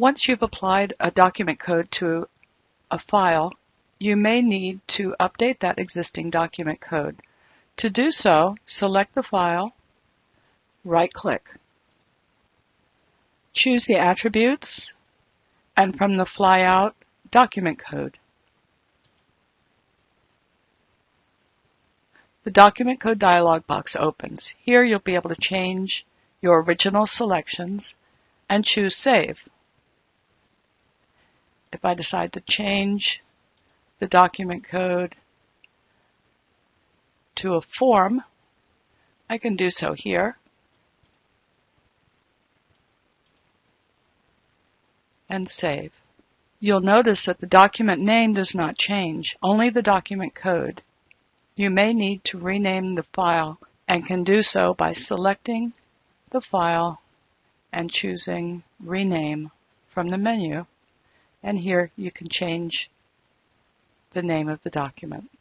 Once you've applied a document code to a file, you may need to update that existing document code. To do so, select the file, right-click, choose the attributes, and from the flyout, document code. The document code dialog box opens. Here you'll be able to change your original selections and choose Save. If I decide to change the document code to a form, I can do so here. And save. You'll notice that the document name does not change, only the document code. You may need to rename the file and can do so by selecting the file and choosing Rename from the menu. And here you can change the name of the document.